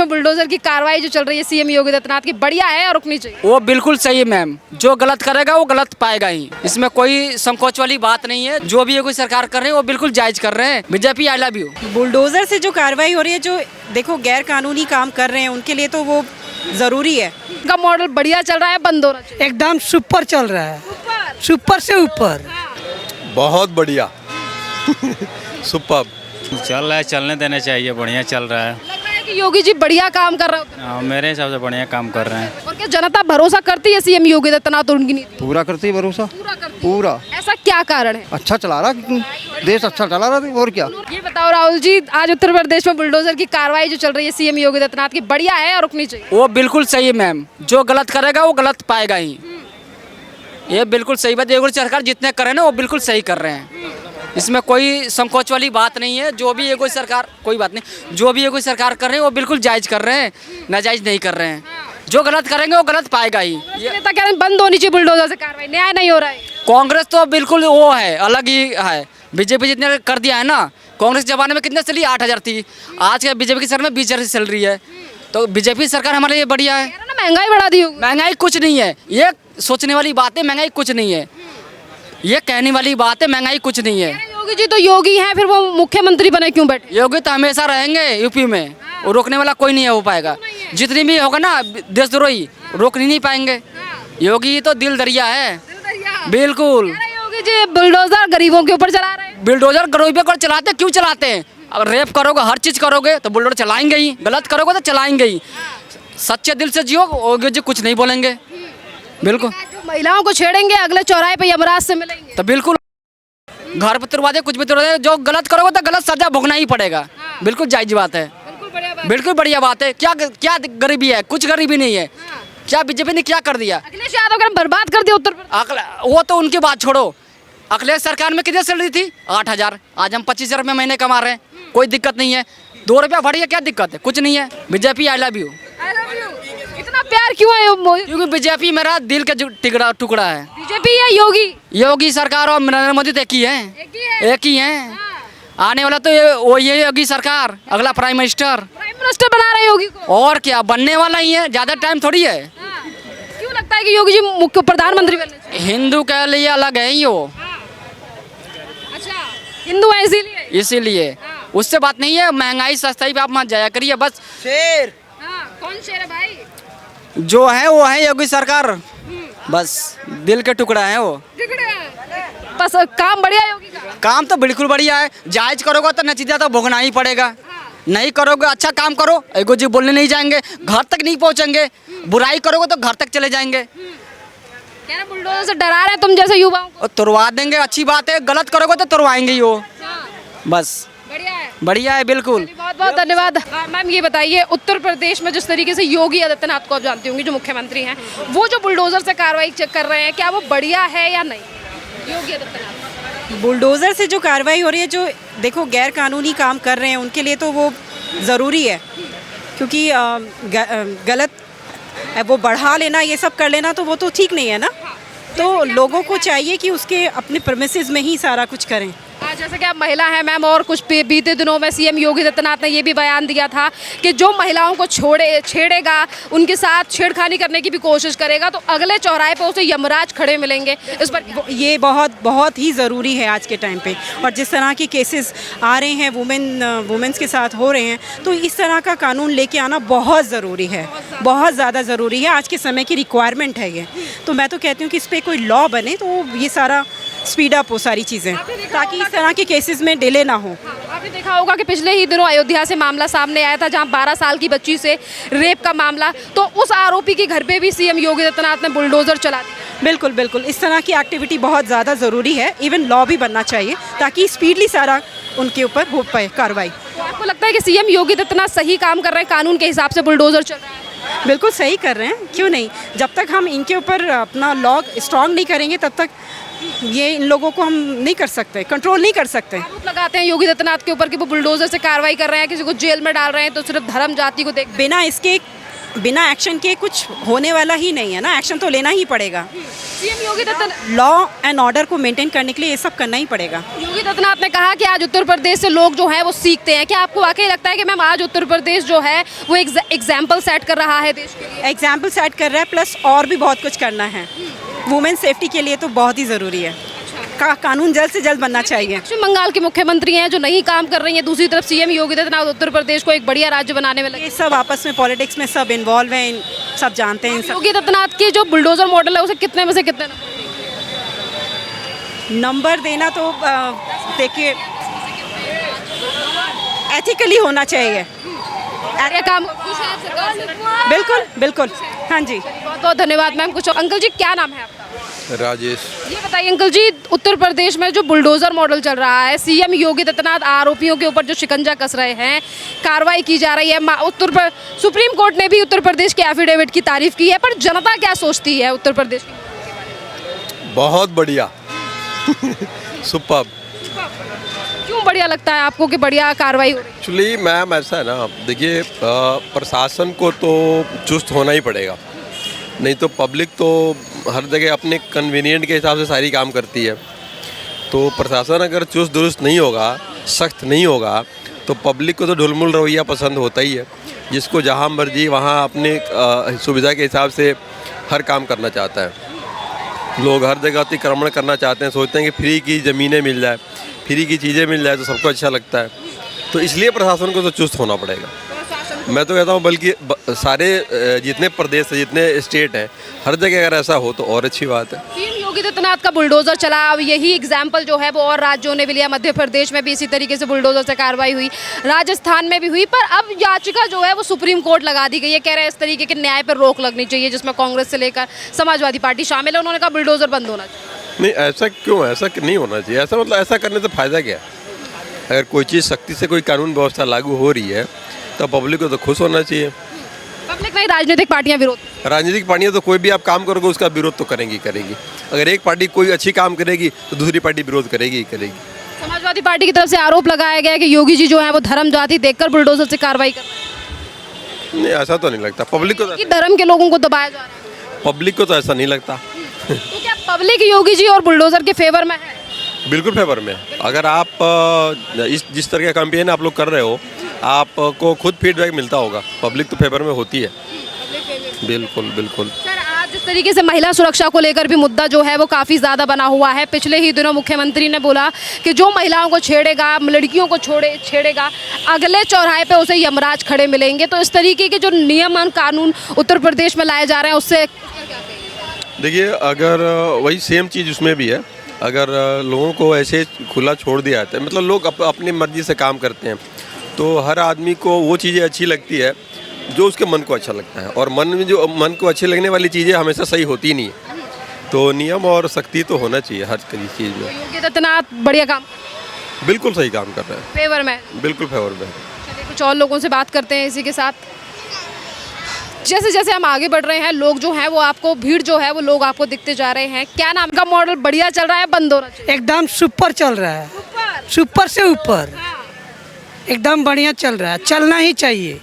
Bulldozer की कार्रवाई जो चल रही है सीएम योगी आदित्यनाथ की, बढ़िया है और रुकनी चाहिए? वो बिल्कुल सही है मैम, जो गलत करेगा वो गलत पाएगा ही, इसमें कोई संकोच वाली बात नहीं है। जो भी ये कोई सरकार कर रही है वो बिल्कुल जायज कर रहे हैं। BJP I love you. Bulldozer से जो कार्रवाई हो रही है, जो देखो गैर कानूनी काम कर रहे हैं उनके लिए तो वो ज़रूरी है। इनका मॉडल बढ़िया चल रहा है, बंद होना चाहिए? एकदम सुपर चल रहा है, सुपर से ऊपर। बहुत बढ़िया सुपर चल रहा है, चलने देना चाहिए, बढ़िया चल रहा है। लग रहा है कि योगी जी बढ़िया काम कर रहे होते हैं। मेरे हिसाब से बढ़िया काम कर रहे हैं। और क्या जनता भरोसा करती है सीएम योगी आदित्यनाथ और उनकी नीति? पूरा करती है भरोसा, पूरा करती है। पूरा। ऐसा क्या कारण है? अच्छा चला रहा, देश अच्छा चला रहा और क्या। ये बताओ राहुल जी, आज उत्तर प्रदेश में बुलडोजर की कार्रवाई जो चल रही है सीएम योगी आदित्यनाथ की, बढ़िया है और रुकनी चाहिए? वो बिल्कुल सही है मैम, जो गलत करेगा वो गलत पाएगा ही, ये बिल्कुल सही बात। योगी सरकार जितने करे ना वो बिल्कुल सही कर रहे हैं, इसमें कोई संकोच वाली बात नहीं है। जो भी ये कोई सरकार, कोई बात नहीं, जो भी ये कोई सरकार कर रहे हैं वो बिल्कुल जायज कर रहे हैं, नाजायज नहीं कर रहे हैं। जो गलत करेंगे वो गलत पाएगा ही। नेता कह रहे हैं बंद होनी चाहिए बुलडोजर से कार्रवाई, न्याय नहीं हो रहा है। कांग्रेस तो बिल्कुल वो है, अलग ही है। बीजेपी जितने कर दिया है ना, कांग्रेस के जमाने में कितने चली, 8,000 थी, आज के बीजेपी की सरकार में 20,000 चल रही है। तो बीजेपी सरकार हमारे लिए बढ़िया है। महंगाई बढ़ा दी होगी। महंगाई कुछ नहीं है, ये सोचने वाली बात है। महंगाई कुछ नहीं है, ये कहने वाली बात है। महंगाई कुछ नहीं है। योगी जी तो योगी हैं, फिर वो मुख्यमंत्री बने क्यों बैठे? योगी तो हमेशा रहेंगे यूपी में, और रोकने वाला कोई नहीं हो पाएगा। जितनी भी होगा ना देशद्रोही, रोक नहीं पाएंगे। योगी तो दिल दरिया है, बिल्कुल। योगी जी बुलडोजर गरीबों के ऊपर चला रहे हैं। बुलडोजर गरीबों को चलाते, क्यों चलाते हैं? अगर रेप करोगे, हर चीज करोगे तो बुलडोजर चलाएंगे ही, गलत करोगे तो चलाएंगे ही। सच्चे दिल से जियो, योगी जी कुछ नहीं बोलेंगे, बिल्कुल। जो महिलाओं को छेड़ेंगे अगले चौराहे पे यमराज से मिलेंगे, तो बिल्कुल घर पर तुरवा दे, कुछ भी तुरवा दे, जो गलत करोगे तो गलत सजा भोगना ही पड़ेगा। बिल्कुल जायज बात है, बिल्कुल बढ़िया बात है। क्या क्या गरीबी है? कुछ गरीबी नहीं है। क्या बीजेपी ने क्या कर दिया? अखिलेश यादव ने बर्बाद कर दिया उत्तर प्रदेश। वो तो उनकी बात छोड़ो, अखिलेश सरकार में कितनी सैलरी थी? 8,000। आज हम 25,000 रुपये महीने कमा रहे हैं, कोई दिक्कत नहीं है। 2 रुपया बढ़िया, क्या दिक्कत है? कुछ नहीं है। BJP I love you. इतना प्यार क्यों है? क्योंकि बीजेपी मेरा दिल का टुकड़ा है। बीजेपी या योगी? योगी सरकार और नरेंद्र मोदी तो एक ही है, एक ही है। आने वाला तो ये योगी सरकार, अगला प्राइम मिनिस्टर बना रहे योगी को। और क्या, बनने वाला ही है, ज्यादा टाइम थोड़ी है। क्यों लगता है कि योगी जी मुख्य प्रधानमंत्री बनने चाहिए? हिंदू के लिए अलग है ही वो। अच्छा, हिंदू है इसीलिए उससे बात नहीं है। महंगाई सस्ताई पे आप मत जाया करिए बस। शेर कौन शेर है भाई? जो है वो है योगी सरकार, बस दिल के टुकड़ा है वो। बस काम बढ़िया योगी का। काम तो बिल्कुल बढ़िया है। जायज करोगे तो नतीजा तो भोगना ही पड़ेगा। नहीं करोगे, अच्छा काम करो, एगो जी बोलने नहीं जाएंगे, घर तक नहीं पहुंचेंगे। बुराई करोगे तो घर तक चले जाएंगे। बुलडोजर से डरा रहे हैं तुम जैसे युवाओं को। तुरवा देंगे, अच्छी बात है। गलत करोगे तो तुरवाएंगे ही वो, बस। बढ़िया है बिल्कुल। बहुत बहुत धन्यवाद। मैम ये बताइए, उत्तर प्रदेश में जिस तरीके से योगी आदित्यनाथ को आप जानती होंगी, जो मुख्यमंत्री हैं, वो जो बुलडोजर से कार्रवाई कर रहे हैं, क्या वो बढ़िया है या नहीं? योगी आदित्यनाथ बुलडोजर से जो कार्रवाई हो रही है, जो देखो गैर कानूनी काम कर रहे हैं उनके लिए तो वो ज़रूरी है। क्योंकि गलत वो बढ़ा लेना, ये सब कर लेना तो वो तो ठीक नहीं है ना। तो लोगों को चाहिए कि उसके अपने प्रेमिसेस में ही सारा कुछ करें। जैसे कि आप महिला हैं मैम, और कुछ बीते दिनों में सीएम योगी आदित्यनाथ ने ये भी बयान दिया था कि जो महिलाओं को छेड़ेगा, उनके साथ छेड़खानी करने की भी कोशिश करेगा, तो अगले चौराहे पे उसे यमराज खड़े मिलेंगे। इस पर ये बहुत ही ज़रूरी है आज के टाइम पे। और जिस तरह के केसेस आ रहे हैं वुमेन्स के साथ हो रहे हैं, तो इस तरह का कानून लेके आना बहुत ज़रूरी है, बहुत ज़्यादा ज़रूरी है। आज के समय की रिक्वायरमेंट है ये। तो मैं तो कहती हूँ कि इस पर कोई लॉ बने तो ये सारा स्पीड अप हो, सारी चीज़ें, ताकि इस तरह के केसेस में डिले ना हो। आपने देखा होगा कि पिछले ही दिनों अयोध्या से मामला सामने आया था, जहां 12 साल की बच्ची से रेप का मामला, तो उस आरोपी के घर पे भी सीएम योगी आदित्यनाथ ने बुलडोजर चला दिया। बिल्कुल बिल्कुल, इस तरह की एक्टिविटी बहुत ज़्यादा ज़रूरी है। इवन लॉ भी बनना चाहिए ताकि स्पीडली सारा उनके ऊपर हो पाए कार्रवाई। तो आपको लगता है कि सीएम योगी आदित्यनाथ सही काम कर रहे हैं, कानून के हिसाब से बुलडोजर चल रहा है? बिल्कुल सही कर रहे हैं, क्यों नहीं। जब तक हम इनके ऊपर अपना लॉ स्ट्रॉन्ग नहीं करेंगे, तब तक ये इन लोगों को हम नहीं कर सकते, कंट्रोल नहीं कर सकते। आरोप लगाते हैं योगी आदित्यनाथ के ऊपर कि वो बुलडोजर से कार्रवाई कर रहे हैं, किसी को जेल में डाल रहे हैं, तो सिर्फ धर्म जाति को देख। बिना इसके बिना एक्शन के कुछ होने वाला ही नहीं है ना, एक्शन तो लेना ही पड़ेगा। CM Yogi Adityanath law and order को मेंटेन करने के लिए ये सब करना ही पड़ेगा। योगी आदित्यनाथ ने कहा कि आज उत्तर प्रदेश से लोग जो है वो सीखते हैं। क्या आपको वाकई लगता है कि मैम आज उत्तर प्रदेश जो है वो एग्जाम्पल सेट कर रहा है देश के लिए? एग्जाम्पल सेट कर रहा है, प्लस और भी बहुत कुछ करना है। वुमेन सेफ्टी के लिए तो बहुत ही ज़रूरी है। कानून जल्द से जल्द बनना चाहिए। पश्चिम बंगाल की मुख्यमंत्री हैं जो नहीं काम कर रही हैं, दूसरी तरफ सीएम योगी आदित्यनाथ उत्तर प्रदेश को एक बढ़िया राज्य बनाने में लगे। ये सब आपस में पॉलिटिक्स में सब इन्वॉल्व हैं, सब जानते हैं इन सब। योगी आदित्यनाथ की जो बुलडोजर मॉडल है उसे कितने में से कितने नंबर देना तो देखिए एथिकली होना चाहिए। अरे काम खुश हैं आप सरकार से? बिल्कुल बिल्कुल, हाँ जी। बहुत बहुत धन्यवाद मैम। कुछ अंकल जी क्या नाम है आपका? राजेश। ये बताइए अंकल जी, उत्तर प्रदेश में जो बुलडोजर मॉडल चल रहा है, सीएम योगी आदित्यनाथ आरोपियों के ऊपर जो शिकंजा कस रहे हैं, कार्रवाई की जा रही है, सुप्रीम कोर्ट ने भी उत्तर प्रदेश के एफिडेविट की तारीफ की है, पर जनता क्या सोचती है उत्तर प्रदेश की? बहुत बढ़िया। सुपर्ब। क्यों बढ़िया लगता है आपको कि बढ़िया कार्रवाई हो रही है? एक्चुअली मैम ऐसा है ना, देखिए प्रशासन को तो चुस्त होना ही पड़ेगा, नहीं तो पब्लिक तो हर जगह अपने कन्वीनियंट के हिसाब से सारी काम करती है। तो प्रशासन अगर चुस्त दुरुस्त नहीं होगा, सख्त नहीं होगा, तो पब्लिक को तो ढुलमुल रवैया पसंद होता ही है, जिसको जहाँ मर्जी वहाँ अपने सुविधा के हिसाब से हर काम करना चाहता है। लोग हर जगह अतिक्रमण करना चाहते हैं, सोचते हैं कि फ्री की ज़मीनें मिल जाए, फ्री की चीज़ें मिल जाए तो सबको अच्छा लगता है। तो इसलिए प्रशासन को तो चुस्त होना पड़ेगा। मैं तो कहता हूँ बल्कि सारे जितने प्रदेश हैं, जितने स्टेट हैं, हर जगह अगर ऐसा हो तो और अच्छी बात है। सीएम योगी आदित्यनाथ का बुलडोजर चला, अब यही एग्जाम्पल जो है वो और राज्यों ने भी लिया। मध्य प्रदेश में भी इसी तरीके से बुलडोजर से कार्रवाई हुई, राजस्थान में भी हुई, पर अब याचिका जो है वो सुप्रीम कोर्ट लगा दी गई है। कह रहे हैं इस तरीके के न्याय पर रोक लगनी चाहिए, जिसमें कांग्रेस से लेकर समाजवादी पार्टी शामिल है। उन्होंने कहा बुलडोजर बंद होना चाहिए। नहीं, ऐसा क्यों? ऐसा नहीं होना चाहिए। ऐसा मतलब ऐसा करने से फ़ायदा क्या है? अगर कोई चीज़ सख्ती से कोई कानून व्यवस्था लागू हो रही है तो पब्लिक को तो खुश होना चाहिए। पब्लिक नहीं, राजनीतिक पार्टियां विरोध। राजनीतिक पार्टियां तो कोई भी आप काम करोगे उसका विरोध तो करेंगी। अगर एक पार्टी कोई अच्छी काम करेगी तो दूसरी पार्टी विरोध करेगी। समाजवादी पार्टी की तरफ से आरोप लगाया गया है कि योगी जी जो है वो धर्म जाति देखकर बुलडोजर से कार्रवाई कर रहे हैं। नहीं, ऐसा तो नहीं लगता। पब्लिक को कि धर्म के लोगों को दबाया जा रहा है। पब्लिक को तो ऐसा नहीं लगता। तो क्या पब्लिक योगी जी और बुलडोजर के फेवर में है? बिल्कुल फेवर में। अगर आप जिस तरह का कैंपेन आप लोग कर रहे हो, आपको खुद फीडबैक मिलता होगा। पब्लिक तो फेवर में होती है। बिल्कुल बिल्कुल। सर, आज जिस तरीके से महिला सुरक्षा को लेकर भी मुद्दा जो है वो काफ़ी ज़्यादा बना हुआ है। पिछले ही दिनों मुख्यमंत्री ने बोला कि जो महिलाओं को छेड़ेगा, लड़कियों को छेड़ेगा, अगले चौराहे पे उसे यमराज खड़े मिलेंगे। तो इस तरीके के जो नियम कानून उत्तर प्रदेश में लाए जा रहे हैं उससे देखिए, अगर वही सेम चीज़ उसमें भी है। अगर लोगों को ऐसे खुला छोड़ दिया जाता है, मतलब लोग अपनी मर्जी से काम करते हैं, तो हर आदमी को वो चीज़ें अच्छी लगती है जो उसके मन को अच्छा लगता है। और मन को अच्छी लगने वाली चीज़ें हमेशा सही होती नहीं है। तो नियम और सख्ती तो होना चाहिए हर चीज़ में। योगी आदित्यनाथ बढ़िया काम, बिल्कुल सही काम कर रहे हैं। फेवर में, बिल्कुल फेवर में। चलिए कुछ और लोगों से बात करते हैं इसी के साथ। जैसे जैसे हम आगे बढ़ रहे हैं, लोग जो हैं वो आपको, भीड़ जो है वो लोग आपको दिखते जा रहे हैं। क्या नाम का मॉडल बढ़िया चल रहा है, बंद होना चाहिए? एकदम सुपर चल रहा है, सुपर से ऊपर, एकदम बढ़िया चल रहा है, चलना ही चाहिए।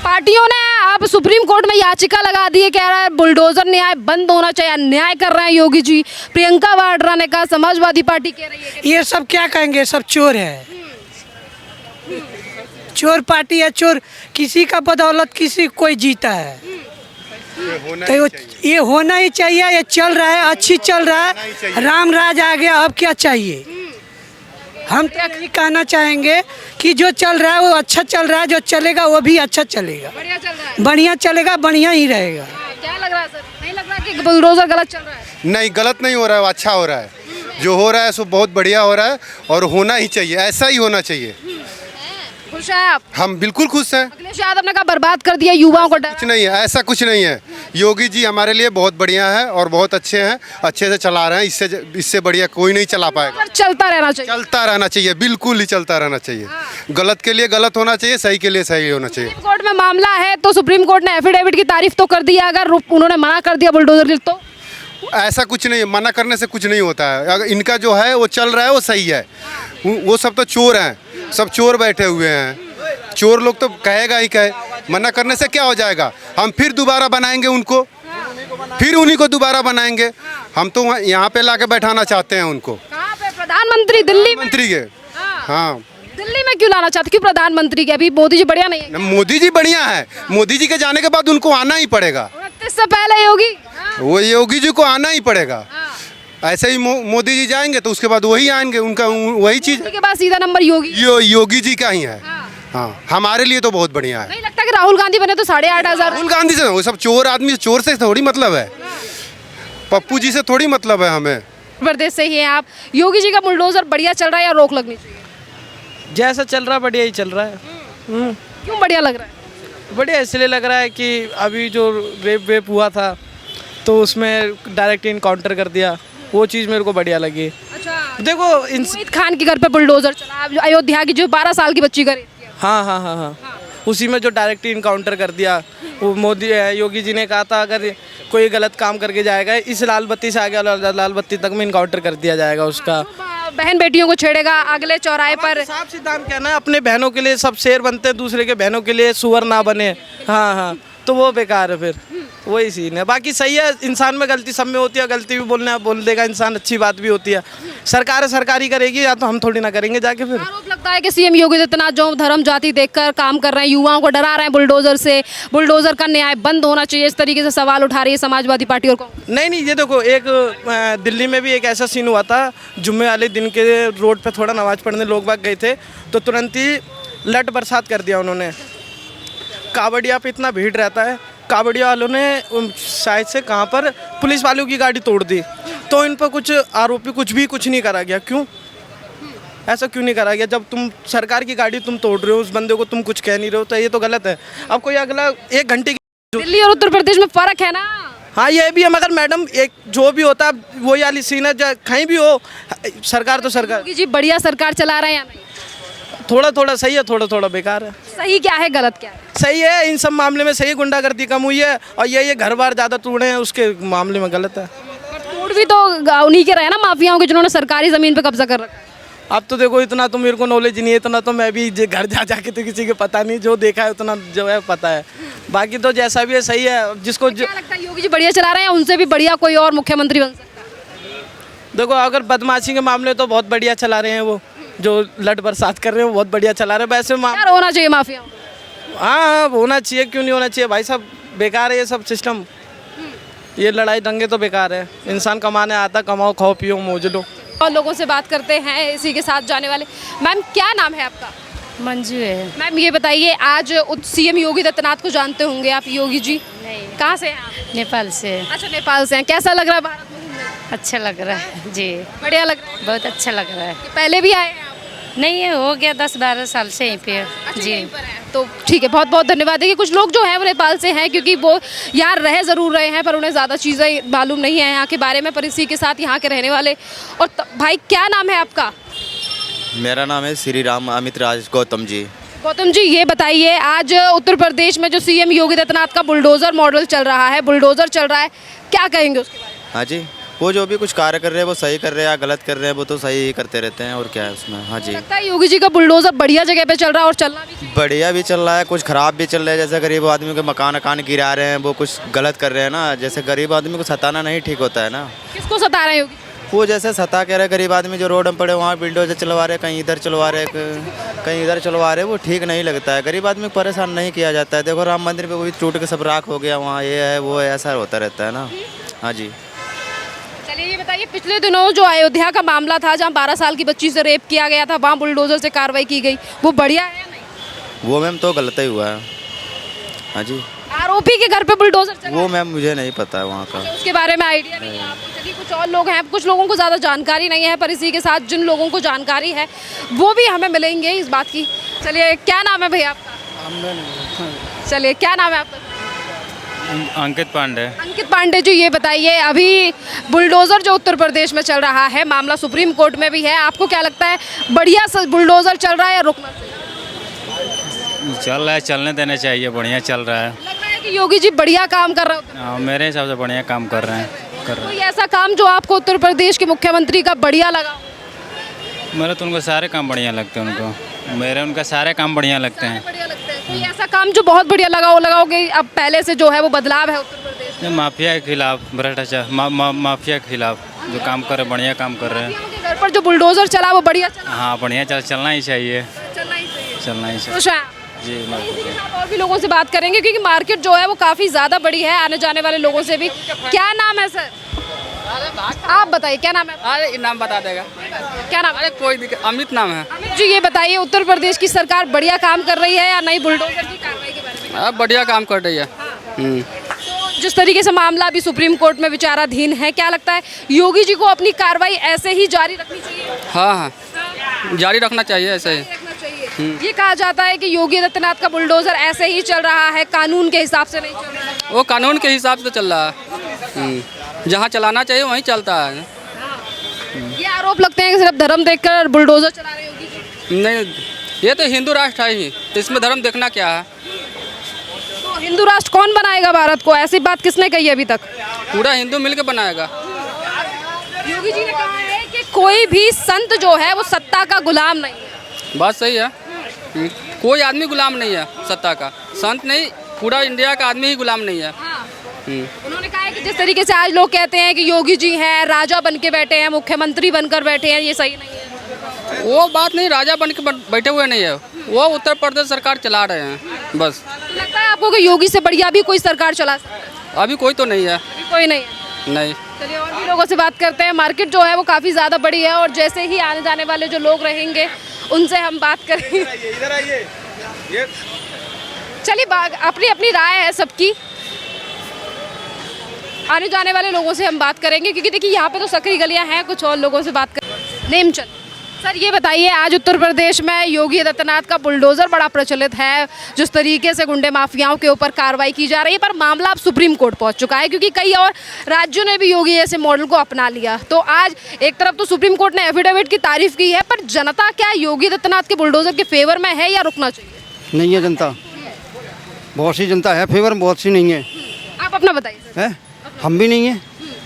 पार्टियों ने अब सुप्रीम कोर्ट में याचिका लगा दी है, कह रहा है बुलडोजर न्याय बंद होना चाहिए। अन्याय कर रहे हैं योगी जी। प्रियंका वाड्रा ने कहा, समाजवादी पार्टी कह रही है ये सब क्या कहेंगे, सब चोर है, चोर पार्टी है, चोर। किसी का बदौलत किसी कोई जीता है, तो ये होना ही चाहिए। ये चल रहा है, अच्छी चल रहा है, राम राज आ गया, अब क्या चाहिए? हम तो यही कहना चाहेंगे कि जो चल रहा है वो अच्छा चल रहा है, जो चलेगा वो भी अच्छा चलेगा, बढ़िया चल रहा है, बढ़िया चलेगा, बढ़िया ही रहेगा। क्या लग रहा है सर? नहीं लग रहा कि बुलडोजर गलत चल रहा है? नहीं, गलत नहीं हो रहा है, अच्छा हो रहा है। जो हो रहा है सो बहुत बढ़िया हो रहा है और होना ही चाहिए, ऐसा ही होना चाहिए। खुश हैं आप? हम बिल्कुल खुश हैं। अखिलेश यादव ने कहा बर्बाद कर दिया युवाओं को, कुछ नहीं है, ऐसा कुछ नहीं है। योगी जी हमारे लिए बहुत बढ़िया है और बहुत अच्छे हैं, अच्छे से चला रहे हैं। इससे बढ़िया कोई नहीं चला पाएगा। चलता रहना चाहिए, चलता रहना चाहिए, बिल्कुल ही चलता रहना चाहिए। गलत के लिए गलत होना चाहिए, सही के लिए सही होना चाहिए। सुप्रीम कोर्ट में मामला है तो सुप्रीम कोर्ट ने एफिडेविट की तारीफ तो कर दिया, अगर उन्होंने मना कर दिया बुलडोजर तो ऐसा कुछ नहीं है, मना करने से कुछ नहीं होता है। अगर इनका जो है वो चल रहा है वो सही है। वो सब तो चोर हैं, सब चोर बैठे हुए हैं। चोर लोग तो कहेगा ही कहे, मना करने से क्या हो जाएगा, हम फिर दोबारा बनाएंगे उनको, फिर उन्हीं को दोबारा बनाएंगे। हम तो यहाँ पे लाके बैठाना चाहते हैं उनको, कहाँ पे? प्रधानमंत्री दिल्ली में? मंत्री के। हाँ, दिल्ली में क्यों लाना चाहते? क्यों प्रधानमंत्री के? अभी मोदी जी बढ़िया नहीं है? मोदी जी बढ़िया है, मोदी जी के जाने के बाद उनको आना ही पड़ेगा। 29 से पहले योगी? वो योगी जी को आना ही पड़ेगा। ऐसे ही मोदी जी जाएंगे तो उसके बाद वही आएंगे, उनका वही चीज़ मोदी के बाद सीधा नंबर योगी? योगी जी का ही है। हाँ, हमारे लिए तो बहुत बढ़िया है। नहीं लगता कि राहुल गांधी बने तो 8,500? राहुल गांधी से वो सब चोर आदमी, चोर से थोड़ी मतलब है, पप्पू जी से थोड़ी मतलब है हमें। प्रदेश से ही हैं आप। योगी जी का बुलडोजर बढ़िया चल रहा है या रोक लगनी चाहिए? जैसा चल रहा है बढ़िया ही चल रहा है। क्यों बढ़िया लग रहा है? बढ़िया इसलिए लग रहा है कि अभी जो रेप वेप हुआ था तो उसमें डायरेक्ट इनकाउंटर कर दिया, वो चीज़ मेरे को बढ़िया लगी। अच्छा, देखो मोहित खान के घर पे बुलडोजर चला, जो अयोध्या की जो 12 साल की बच्ची का रेप किया। हाँ, उसी में जो डायरेक्ट इनकाउंटर कर दिया, वो योगी जी ने कहा था अगर कोई गलत काम करके जाएगा इस लाल बत्ती से आगे लाल बत्ती तक में इनकाउंटर कर दिया जाएगा उसका। बहन बेटियों को छेड़ेगा अगले चौराहे पर। साफ सिद्धांत कहना है, अपने बहनों के लिए सब शेर बनते हैं, दूसरे के बहनों के लिए सुअर ना बने। हाँ, तो वो बेकार है, फिर वही सीन है। बाकी सही है, इंसान में गलती सब में होती है, गलती भी बोल देगा इंसान, अच्छी बात भी होती है। सरकार सरकारी करेगी या तो हम थोड़ी ना करेंगे जाके। फिर आरोप लगता है कि सीएम योगी आदित्यनाथ जो धर्म जाति देखकर काम कर रहे हैं, युवाओं को डरा रहे हैं बुलडोजर से, बुलडोजर का न्याय बंद होना चाहिए, इस तरीके से सवाल उठा रही है समाजवादी पार्टी और कांग्रेस। नहीं, ये देखो, एक दिल्ली में भी एक ऐसा सीन हुआ था, जुम्मे वाले दिन के रोड पे थोड़ा नमाज पढ़ने लोग बाग गए थे तो तुरंत ही लट बरसात कर दिया उन्होंने। कावड़िया पे इतना भीड़ रहता है, कावड़िया वालों ने शायद से कहाँ पर पुलिस वालों की गाड़ी तोड़ दी, तो इन पर कुछ आरोपी कुछ नहीं करा गया। क्यों ऐसा क्यों नहीं करा गया? जब तुम सरकार की गाड़ी तुम तोड़ रहे हो, उस बंदे को तुम कुछ कह नहीं रहे हो, तो ये तो गलत है। अब कोई अगला 1 घंटे की दिल्ली और उत्तर प्रदेश में फर्क है ना? हाँ, ये भी है, मगर मैडम एक जो भी होता है वही वाली सीन है, कहीं भी हो सरकार तो सरकार। योगी जी बढ़िया सरकार चला रहे हैं या नहीं? थोड़ा सही है, थोड़ा बेकार है। सही क्या है, गलत क्या है? सही है, इन सब मामले में सही, गुंडागर्दी कम हुई है, और ये घर बार ज़्यादा तोड़े हैं, उसके मामले में गलत है। तोड़ भी तो उन्हीं के रहे ना, माफियाओं के, जिन्होंने सरकारी ज़मीन पे कब्जा कर रखा है। अब तो देखो, इतना तो मेरे को नॉलेज नहीं है, इतना तो मैं भी घर जाके तो किसी के पता नहीं, जो देखा है उतना जो है पता है। बाकी तो जैसा भी है सही है। जिसको क्या लगता है योगी जी बढ़िया चला रहे हैं, उनसे भी बढ़िया कोई और मुख्यमंत्री बन सकता है? देखो, अगर बदमाशी के मामले तो बहुत बढ़िया चला रहे हैं, वो जो लट बरसात कर रहे हैं वो बहुत बढ़िया चला रहे हैं। वैसे यार होना चाहिए माफिया। हाँ, होना चाहिए, क्यों नहीं होना चाहिए भाई साहब, बेकार है ये सब सिस्टम, ये लड़ाई दंगे तो बेकार है। इंसान कमाने आता, कमाओ, खाओ पियो, मौज लो। और लोगों से बात करते हैं इसी के साथ जाने वाले। मैम, क्या नाम है आपका? मंजू है। मैम, ये बताइए, आज सीएम योगी आदित्यनाथ को जानते होंगे आप? योगी जी नहीं, कहाँ से हैं आप? नेपाल से। अच्छा, नेपाल से हैं। कैसा लग रहा है भारत में घूमने? अच्छा लग रहा है जी, बढ़िया लग रहा है। बहुत अच्छा लग रहा है। पहले भी आए हैं आप? नहीं, ये हो गया 10-12 साल से यहीं पे अच्छा, जी। यहीं पर हैं। तो ठीक है, बहुत बहुत धन्यवाद। देखिए, कुछ लोग जो हैं वो नेपाल से हैं, क्योंकि वो यहाँ रह ज़रूर रहे हैं पर उन्हें ज़्यादा चीज़ें मालूम नहीं है यहाँ के बारे में, पर इसी के साथ यहाँ के रहने वाले। और भाई, क्या नाम है आपका? मेरा नाम है श्री राम अमित राज गौतम जी। गौतम जी, ये बताइए, आज उत्तर प्रदेश में जो सीएम योगी आदित्यनाथ का बुलडोजर मॉडल चल रहा है, बुलडोजर चल रहा है, क्या कहेंगे उसके बारे में? हाँ जी, वो जो भी कुछ कार्य कर रहे हैं वो सही कर रहे हैं या गलत कर रहे हैं, वो तो सही ही करते रहते हैं, और क्या है उसमें। हाँ जी, लगता है योगी जी का बुलडोजर बढ़िया जगह पे चल रहा है और चलना भी चाहिए। बढ़िया भी चल रहा है, कुछ ख़राब भी चल रहा है। जैसे गरीब आदमी के मकान गिरा रहे हैं, वो कुछ गलत कर रहे हैं ना। जैसे गरीब आदमी को सताना नहीं ठीक होता है ना। किसको सता रहे हैं योगी? वो जैसे सता कह रहे हैं, गरीब आदमी जो रोड में पड़े वहाँ बुलडोजर चलवा रहे, कहीं इधर चलवा रहे, कहीं इधर चलवा रहे, वो ठीक नहीं लगता है। गरीब आदमी को परेशान नहीं किया जाता है। देखो, राम मंदिर पे वो भी टूट के सब राख हो गया, वहाँ ये है वो है, ऐसा होता रहता है ना। हाँ जी, चलिए, ये बताइए, पिछले दिनों जो अयोध्या का मामला था, जहाँ 12 साल की बच्ची से रेप किया गया था, वहाँ बुलडोजर से कार्रवाई की गई, वो बढ़िया है या नहीं? वो मैम तो गलत ही हुआ है। हाँ जी, आरोपी के घर पे बुलडोजर चला वो मैम मुझे नहीं पता है वहाँ का। उसके बारे में आइडिया नहीं है आपको? चलिए, कुछ और लोग हैं, कुछ लोगों को ज़्यादा जानकारी नहीं है, पर इसी के साथ जिन लोगों को जानकारी है वो भी हमें मिलेंगे इस बात की। चलिए, क्या नाम है भैया आपका? चलिए, क्या नाम है आपका? अंकित पांडे। अंकित पांडे जी, ये बताइए, अभी बुलडोजर जो उत्तर प्रदेश में चल रहा है, मामला सुप्रीम कोर्ट में भी है, आपको क्या लगता है, बढ़िया बुलडोजर चल रहा है या रुकना चाहिए? चल रहा है, चलने देना चाहिए, बढ़िया चल रहा है। लग रहा है कि योगी जी बढ़िया काम कर रहे हैं? हाँ, मेरे हिसाब से बढ़िया काम कर रहे हैं। कोई ऐसा काम जो आपको उत्तर प्रदेश के मुख्यमंत्री का बढ़िया लगा? मेरे तो उनको सारे काम बढ़िया लगते हैं उनको। मेरे उनका सारे काम बढ़िया लगते हैं। बढ़िया लगता है। कोई ऐसा काम जो बहुत बढ़िया लगाओ कि अब पहले से जो है वो बदलाव है उत्तर प्रदेश में? माफिया के खिलाफ, भ्रष्टाचार, माफिया के खिलाफ जो काम कर रहे, बढ़िया काम कर रहे हैं। उनके घर पर जो बुलडोजर चला वो बढ़िया चला? हाँ बढ़िया चलना ही चाहिए, चलना ही चाहिए। चलना ही चाहिए। खुश हैं? जी मैं इसी के साथ और भी लोगों से बात करेंगे क्योंकि मार्केट जो है वो काफ़ी ज़्यादा बड़ी है, आने जाने वाले लोगों से भी। क्या नाम है सर? आप बताइए क्या नाम है? अरे नाम बता देगा। क्या नाम है? अरे कोई दिक्कत, अमित नाम है। अमित जी ये बताइए उत्तर प्रदेश की सरकार बढ़िया काम कर रही है या नहीं बुलडोजर की कार्रवाई के बारे में? बढ़िया काम कर रही है। तो जिस तरीके से मामला अभी सुप्रीम कोर्ट में विचाराधीन है, क्या लगता है योगी जी को अपनी कार्रवाई ऐसे ही जारी रखनी चाहिए? हाँ जारी रखना चाहिए ऐसे ही। रखना चाहिए। ये कहा जाता है कि योगी आदित्यनाथ का बुलडोजर ऐसे ही चल रहा है, कानून के हिसाब से नहीं चल रहा है। वो कानून के हिसाब से चल रहा है, जहाँ चलाना चाहिए वहीं चलता है। ये आरोप लगते हैं कि सिर्फ धर्म देखकर बुलडोजर चला रहे योगी जी। नहीं, ये तो हिंदू राष्ट्र है ही, तो इसमें धर्म देखना क्या है? तो हिंदू राष्ट्र कौन बनाएगा भारत को? ऐसी बात किसने कही अभी तक? पूरा हिंदू मिलकर बनाएगा। योगी जी ने कहा है कि कोई भी संत जो है वो सत्ता का गुलाम नहीं है। बात सही है। कोई आदमी गुलाम नहीं है सत्ता का, संत नहीं, पूरा इंडिया का आदमी ही गुलाम नहीं है। उन्होंने कहा है कि जिस तरीके से आज लोग कहते हैं कि योगी जी हैं, राजा बन के बैठे हैं, मुख्यमंत्री बनकर बैठे हैं, ये सही नहीं है। वो बात नहीं, राजा बन के बैठे हुए नहीं है, वो उत्तर प्रदेश सरकार चला रहे हैं बस। लगता है आपको कि योगी से बढ़िया भी कोई सरकार चला सकता है? अभी कोई तो नहीं है। अभी कोई नहीं है। नहीं। चलिए और भी लोगों से बात करते हैं। मार्केट जो है वो काफ़ी ज़्यादा बड़ी है और जैसे ही आने जाने वाले जो लोग रहेंगे उनसे हम बात करेंगे। चलिए अपनी अपनी राय है सबकी, आने जाने वाले लोगों से हम बात करेंगे क्योंकि देखिए यहाँ पे तो सकरी गलियाँ हैं। कुछ और लोगों से बात करें। नेमचंद सर ये बताइए, आज उत्तर प्रदेश में योगी आदित्यनाथ का बुलडोजर बड़ा प्रचलित है, जिस तरीके से गुंडे माफियाओं के ऊपर कार्रवाई की जा रही है, पर मामला अब सुप्रीम कोर्ट पहुंच चुका है क्योंकि कई और राज्यों ने भी योगी ऐसे मॉडल को अपना लिया। तो आज एक तरफ तो सुप्रीम कोर्ट ने एफिडेविट की तारीफ की है, पर जनता क्या योगी आदित्यनाथ के बुलडोजर के फेवर में है या रुकना चाहिए? नहीं है जनता, बहुत सी जनता है फेवर में, बहुत सी नहीं है। आप अपना बताइए। है हम भी नहीं है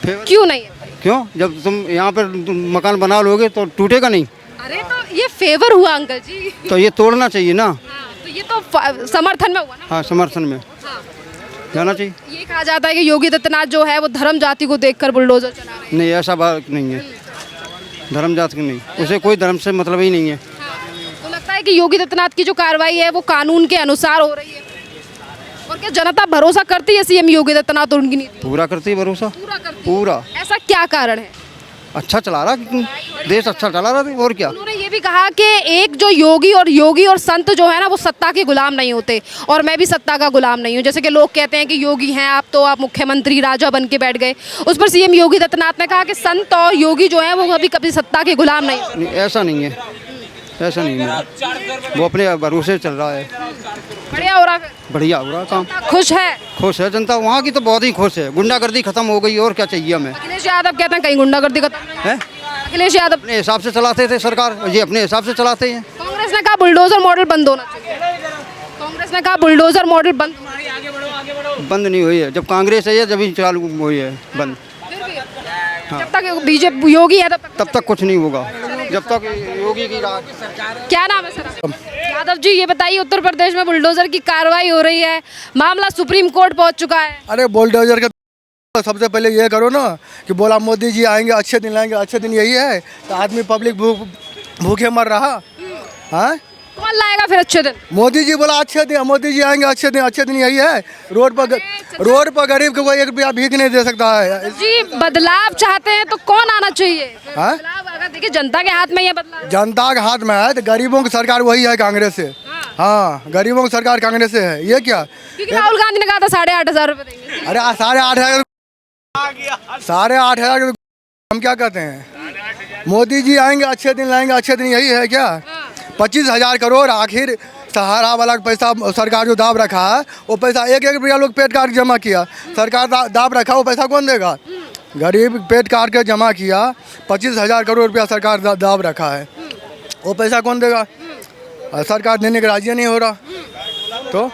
फेवर। क्यों नहीं है? क्यों? जब तुम यहाँ पर मकान बना लोगे तो टूटेगा नहीं। अरे तो ये फेवर हुआ अंकल जी। तो ये तोड़ना चाहिए ना। तो ये तो समर्थन में हुआ ना। हाँ समर्थन में जाना चाहिए। ये कहा जाता है कि योगी आदित्यनाथ जो है वो धर्म जाति को देखकर बुलडोजर चला रहे हैं। नहीं ऐसा बात नहीं है, धर्म जात की नहीं, उसे कोई धर्म से मतलब ही नहीं है। तो लगता है कि योगी आदित्यनाथ की जो कार्रवाई है वो कानून के अनुसार हो रही है और क्या जनता भरोसा करती है सीएम योगी आदित्यनाथ और उनकी नीति? पूरा करती है भरोसा, पूरा करती है। पूरा। ऐसा क्या कारण है? अच्छा चला रहा, देश अच्छा चला रहा था और क्या। उन्होंने ये भी कहा कि एक जो योगी और संत जो है ना वो सत्ता के गुलाम नहीं होते और मैं भी सत्ता का गुलाम नहीं हूँ। जैसे कि लोग कहते हैं कि योगी हैं आप तो आप मुख्यमंत्री राजा बन के बैठ गए, उस पर सीएम योगी आदित्यनाथ ने कहा कि संत और योगी जो है वो कभी कभी सत्ता के गुलाम नहीं होते। ऐसा नहीं है, ऐसा नहीं है, वो अपने भरोसे चल रहा है। बढ़िया हो रहा है, बढ़िया हो रहा काम। खुश है? खुश है जनता, वहाँ की तो बहुत ही खुश है। गुंडागर्दी खत्म हो गई और क्या चाहिए हमें। अखिलेश यादव कहते हैं कहीं गुंडागर्दी खत्म है। अखिलेश यादव अपने हिसाब से चलाते थे सरकार, ये अपने हिसाब से चलाते हैं। कांग्रेस ने कहा बुलडोजर मॉडल बंद होना चाहिए। कांग्रेस ने कहा बुलडोजर मॉडल बंद बंद नहीं हुई है, जब कांग्रेस है जब ही चालू हुई है बंद। जब तक बीजेपी योगी है तब तक कुछ नहीं होगा, जब तक योगी की राज। क्या नाम है सर? यादव जी ये बताइए, उत्तर प्रदेश में बुलडोजर की कार्रवाई हो रही है, मामला सुप्रीम कोर्ट पहुंच चुका है। अरे बुलडोजर के सबसे पहले ये करो ना कि बोला मोदी जी आएंगे अच्छे दिन लाएंगे, अच्छे दिन यही है तो आदमी पब्लिक भूखे मर रहा। हाँ कौन लाएगा फिर अच्छे दिन? मोदी जी बोला अच्छे दिन, मोदी जी आएंगे अच्छे दिन यही है। रोड पर गरीब को कोई 1 रुपया भीख नहीं दे सकता है जी। बदलाव चाहते हैं तो कौन आना चाहिए? हाँ? बदलाव अगर देखिए जनता के हाथ में ये बदलाव, जनता के हाथ में है तो गरीबों की सरकार वही है कांग्रेस से। हाँ गरीबों की सरकार कांग्रेस से है। ये क्या? क्योंकि राहुल गांधी ने कहा था 8,500 रुपए देंगे। अरे 8,500 हम क्या कहते हैं? मोदी जी आएंगे अच्छे दिन लाएंगे अच्छे दिन यही है क्या? 25,000 करोड़ आखिर सहारा वाला पैसा सरकार जो दाब रखा है वो पैसा 1-1 रुपया लोग पेट काट के जमा किया, सरकार दाब रखा, वो पैसा कौन देगा? गरीब पेट काट के जमा किया, 25,000 करोड़ रुपया सरकार दाब रखा है, वो पैसा कौन देगा? सरकार देने के राजी नहीं हो रहा तो